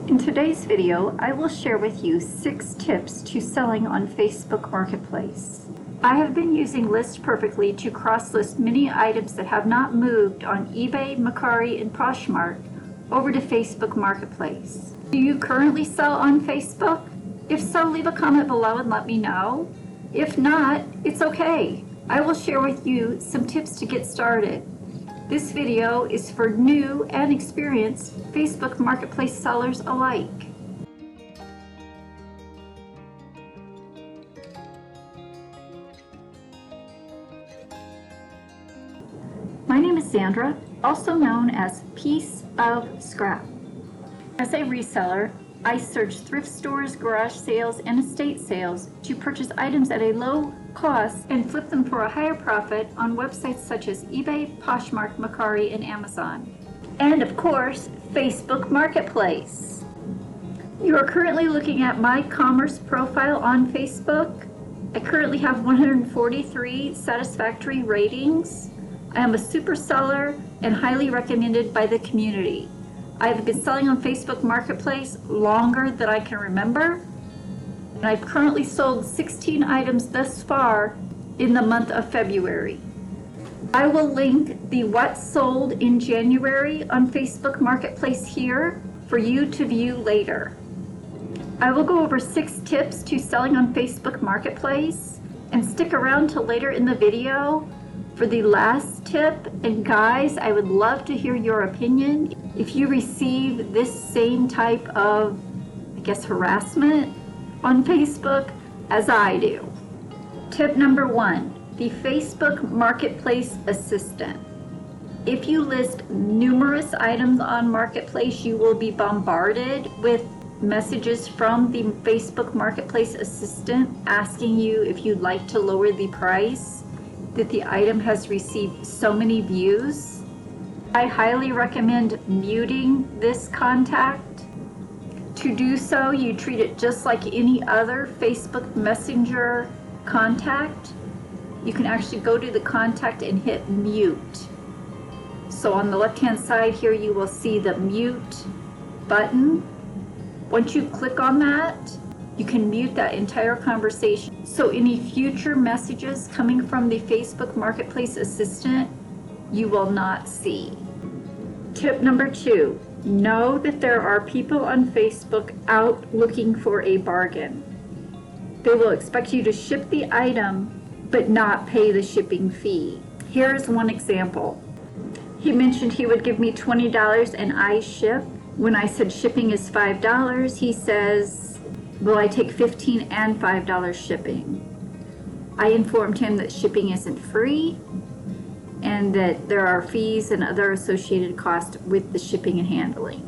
In today's video, I will share with you 6 tips to selling on Facebook Marketplace. I have been using List Perfectly to cross-list many items that have not moved on eBay, Mercari, and Poshmark over to Facebook Marketplace. Do you currently sell on Facebook? If so, leave a comment below and let me know. If not, it's okay. I will share with you some tips to get started. This video is for new and experienced Facebook Marketplace sellers alike. My name is Sandra, also known as Piece of Scrap. As a reseller, I search thrift stores, garage sales, and estate sales to purchase items at a low cost and flip them for a higher profit on websites such as eBay, Poshmark, Mercari, and Amazon. And of course, Facebook Marketplace. You are currently looking at my commerce profile on Facebook. I currently have 143 satisfactory ratings. I am a super seller and highly recommended by the community. I have been selling on Facebook Marketplace longer than I can remember, and I've currently sold 16 items thus far in the month of February. I will link the what sold in January on Facebook Marketplace here for you to view later. I will go over 6 tips to selling on Facebook Marketplace, and stick around till later in the video for the last tip. And guys, I would love to hear your opinion. If you receive this same type of, harassment on Facebook as I do. Tip number 1, the Facebook Marketplace Assistant. If you list numerous items on Marketplace, you will be bombarded with messages from the Facebook Marketplace Assistant asking you if you'd like to lower the price, that the item has received so many views. I highly recommend muting this contact. To do so, you treat it just like any other Facebook Messenger contact. You can actually go to the contact and hit mute. So on the left-hand side here, you will see the mute button. Once you click on that, you can mute that entire conversation. So any future messages coming from the Facebook Marketplace Assistant, you will not see. Tip number 2, know that there are people on Facebook out looking for a bargain. They will expect you to ship the item, but not pay the shipping fee. Here's one example. He mentioned he would give me $20 and I ship. When I said shipping is $5, he says, will I take $15 and $5 shipping? I informed him that shipping isn't free and that there are fees and other associated costs with the shipping and handling.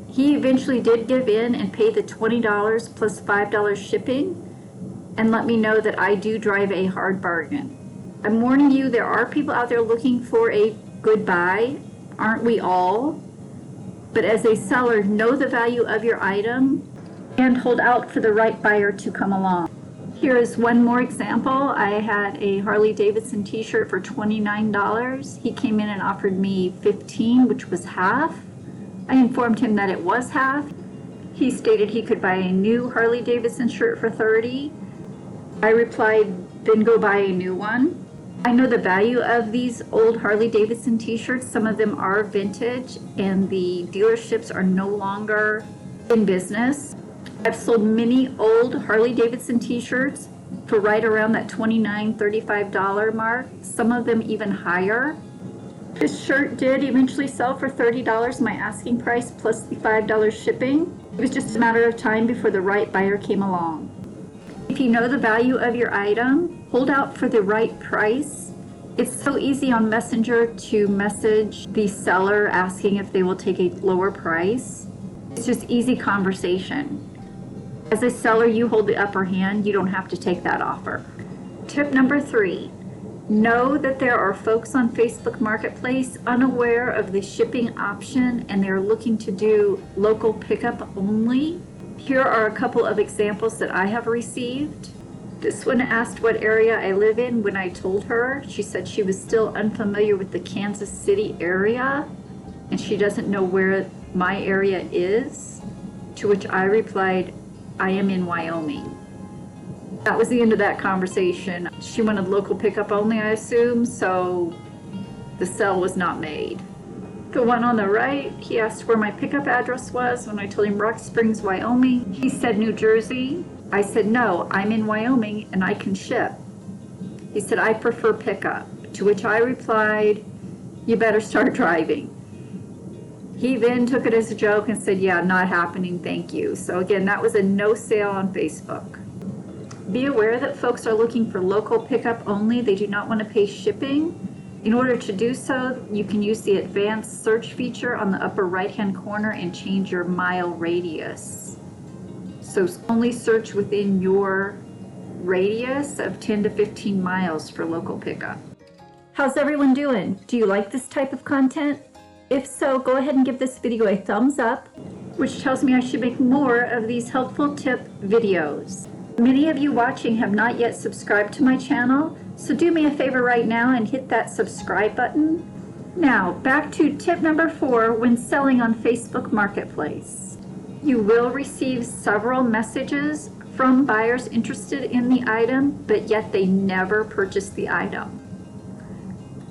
He eventually did give in and pay the $20 plus $5 shipping and let me know that I do drive a hard bargain. I'm warning you, there are people out there looking for a good buy. Aren't we all? But as a seller, know the value of your item and hold out for the right buyer to come along. Here is one more example. I had a Harley Davidson t-shirt for $29. He came in and offered me $15, which was half. I informed him that it was half. He stated he could buy a new Harley Davidson shirt for $30. I replied, then go buy a new one. I know the value of these old Harley Davidson t-shirts. Some of them are vintage and the dealerships are no longer in business. I've sold many old Harley Davidson t-shirts for right around that $29, $35 mark, some of them even higher. This shirt did eventually sell for $30, my asking price plus the $5 shipping. It was just a matter of time before the right buyer came along. If you know the value of your item, hold out for the right price. It's so easy on Messenger to message the seller asking if they will take a lower price. It's just easy conversation. As a seller, you hold the upper hand. You don't have to take that offer. Tip number 3, know that there are folks on Facebook Marketplace unaware of the shipping option and they're looking to do local pickup only. Here are a couple of examples that I have received. This one asked what area I live in. When I told her, she said she was still unfamiliar with the Kansas City area and she doesn't know where my area is. To which I replied, I am in Wyoming. That was the end of that conversation. She wanted local pickup only, I assume, so the sale was not made. The one on the right, he asked where my pickup address was. When I told him Rock Springs, Wyoming, he said New Jersey. I said, no, I'm in Wyoming and I can ship. He said, I prefer pickup. To which I replied, you better start driving. He then took it as a joke and said, yeah, not happening, thank you. So again, that was a no sale on Facebook. Be aware that folks are looking for local pickup only. They do not want to pay shipping. In order to do so, you can use the advanced search feature on the upper right-hand corner and change your mile radius. So only search within your radius of 10 to 15 miles for local pickup. How's everyone doing? Do you like this type of content? If so, go ahead and give this video a thumbs up, which tells me I should make more of these helpful tip videos. Many of you watching have not yet subscribed to my channel, so do me a favor right now and hit that subscribe button. Now, back to tip number 4 when selling on Facebook Marketplace. You will receive several messages from buyers interested in the item, but yet they never purchased the item.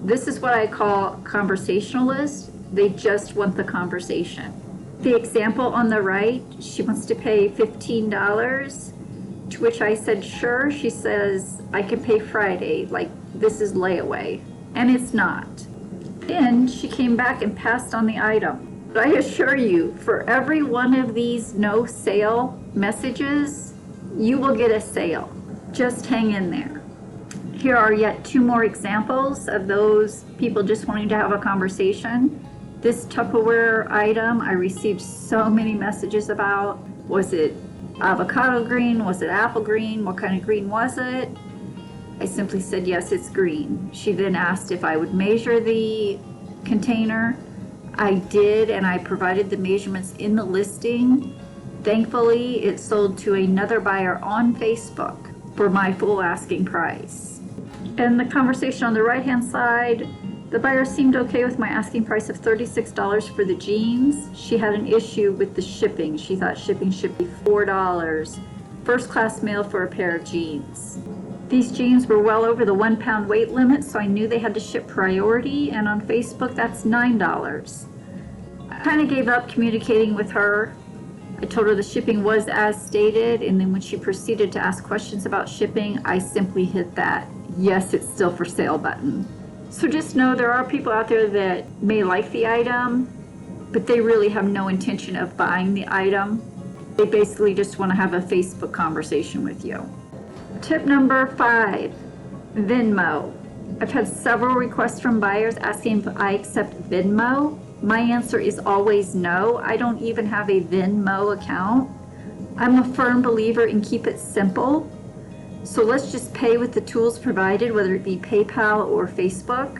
This is what I call conversationalist. They just want the conversation. The example on the right, she wants to pay $15, to which I said, sure. She says, I can pay Friday, like this is layaway, and it's not. Then she came back and passed on the item. But I assure you, for every one of these no sale messages, you will get a sale. Just hang in there. Here are yet 2 more examples of those people just wanting to have a conversation. This Tupperware item I received so many messages about. Was it avocado green? Was it apple green? What kind of green was it? I simply said, yes, it's green. She then asked if I would measure the container. I did, and I provided the measurements in the listing. Thankfully, it sold to another buyer on Facebook for my full asking price. And the conversation on the right-hand side, the buyer seemed okay with my asking price of $36 for the jeans. She had an issue with the shipping. She thought shipping should be $4, first class mail for a pair of jeans. These jeans were well over the 1 pound weight limit, so I knew they had to ship priority, and on Facebook that's $9. I kind of gave up communicating with her. I told her the shipping was as stated, and then when she proceeded to ask questions about shipping, I simply hit that yes, it's still for sale button. So just know there are people out there that may like the item, but they really have no intention of buying the item. They basically just want to have a Facebook conversation with you. Tip number 5, Venmo. I've had several requests from buyers asking if I accept Venmo. My answer is always no. I don't even have a Venmo account. I'm a firm believer in keep it simple. So let's just pay with the tools provided, whether it be PayPal or Facebook.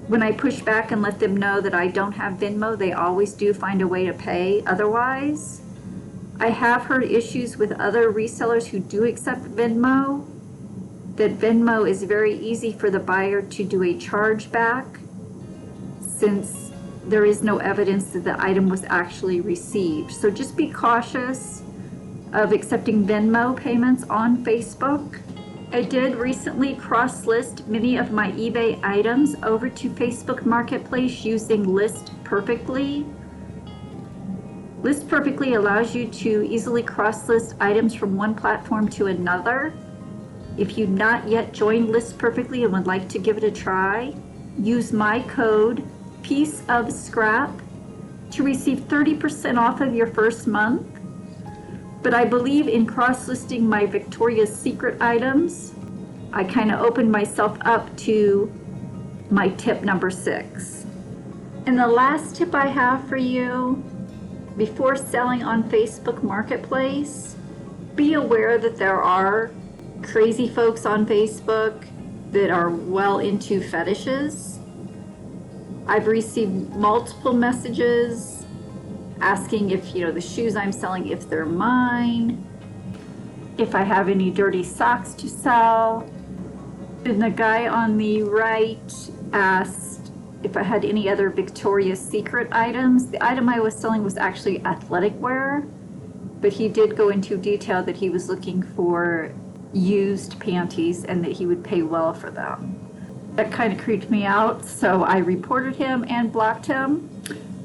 When I push back and let them know that I don't have Venmo, they always do find a way to pay otherwise. I have heard issues with other resellers who do accept Venmo, that Venmo is very easy for the buyer to do a chargeback since there is no evidence that the item was actually received. So just be cautious of accepting Venmo payments on Facebook. I did recently cross-list many of my eBay items over to Facebook Marketplace using List Perfectly. List Perfectly allows you to easily cross-list items from one platform to another. If you've not yet joined List Perfectly and would like to give it a try, use my code pieceofscrap to receive 30% off of your first month. But I believe in cross-listing my Victoria's Secret items. I kind of opened myself up to my tip number 6. And the last tip I have for you, before selling on Facebook Marketplace, be aware that there are crazy folks on Facebook that are well into fetishes. I've received multiple messages asking if, the shoes I'm selling, if they're mine, if I have any dirty socks to sell. And the guy on the right asked if I had any other Victoria's Secret items. The item I was selling was actually athletic wear, but he did go into detail that he was looking for used panties and that he would pay well for them. That kind of creeped me out, so I reported him and blocked him.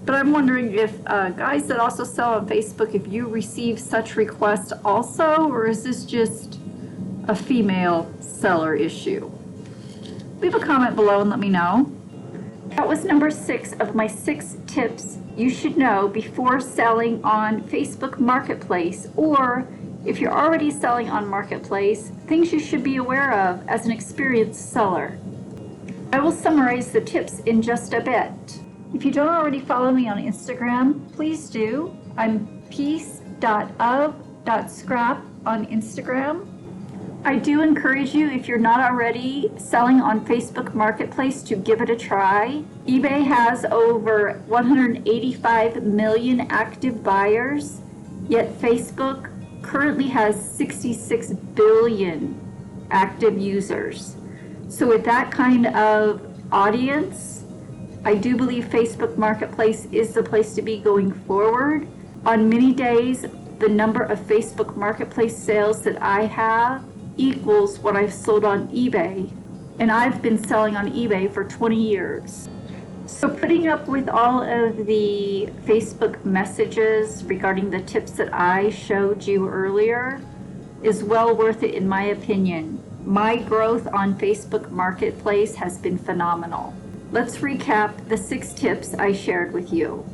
But I'm wondering if guys that also sell on Facebook, if you receive such requests also, or is this just a female seller issue? Leave a comment below and let me know. That was number 6 of my 6 tips you should know before selling on Facebook Marketplace, or if you're already selling on Marketplace, things you should be aware of as an experienced seller. I will summarize the tips in just a bit. If you don't already follow me on Instagram, please do. I'm piece.of.scrap on Instagram. I do encourage you, if you're not already selling on Facebook Marketplace, to give it a try. eBay has over 185 million active buyers, yet Facebook currently has 66 billion active users. So with that kind of audience, I do believe Facebook Marketplace is the place to be going forward. On many days, the number of Facebook Marketplace sales that I have equals what I've sold on eBay, and I've been selling on eBay for 20 years. So putting up with all of the Facebook messages regarding the tips that I showed you earlier is well worth it in my opinion. My growth on Facebook Marketplace has been phenomenal. Let's recap the 6 tips I shared with you.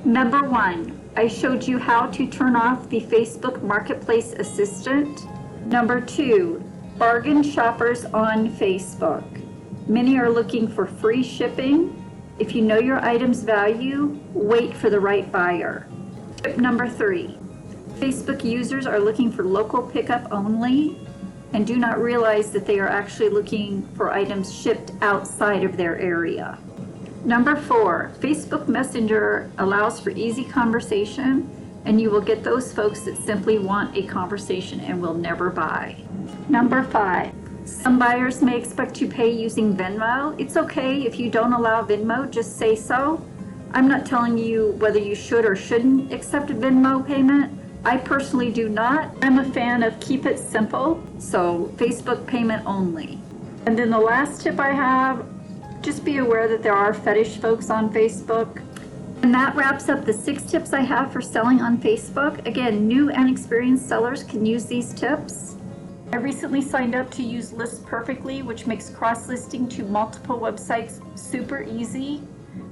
Number 1, I showed you how to turn off the Facebook Marketplace Assistant. Number 2, bargain shoppers on Facebook. Many are looking for free shipping. If you know your item's value, wait for the right buyer. Tip number 3, Facebook users are looking for local pickup only and do not realize that they are actually looking for items shipped outside of their area. Number 4, Facebook Messenger allows for easy conversation, and you will get those folks that simply want a conversation and will never buy. Number 5, some buyers may expect to pay using Venmo. It's okay if you don't allow Venmo, just say so. I'm not telling you whether you should or shouldn't accept a Venmo payment. I personally do not. I'm a fan of keep it simple, so Facebook payment only. And then the last tip I have, just be aware that there are fetish folks on Facebook. And that wraps up the 6 tips I have for selling on Facebook. Again, new and experienced sellers can use these tips. I recently signed up to use List Perfectly, which makes cross-listing to multiple websites super easy,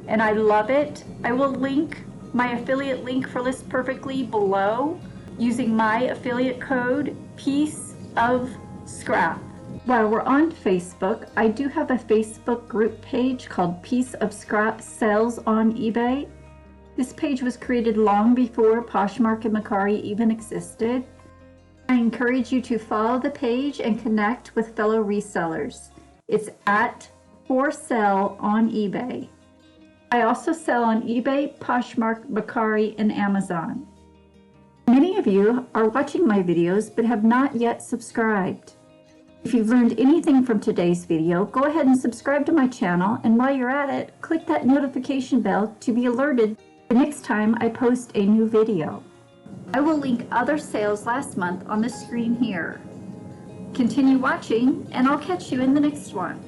and I love it. I will link my affiliate link for List Perfectly below using my affiliate code pieceofscrap. While we're on Facebook, I do have a Facebook group page called Piece of Scrap Sells on eBay. This page was created long before Poshmark and Mercari even existed. I encourage you to follow the page and connect with fellow resellers. It's at For Sell on eBay. I also sell on eBay, Poshmark, Mercari, and Amazon. Many of you are watching my videos but have not yet subscribed. If you've learned anything from today's video, go ahead and subscribe to my channel, and while you're at it, click that notification bell to be alerted the next time I post a new video. I will link other sales last month on the screen here. Continue watching, and I'll catch you in the next one.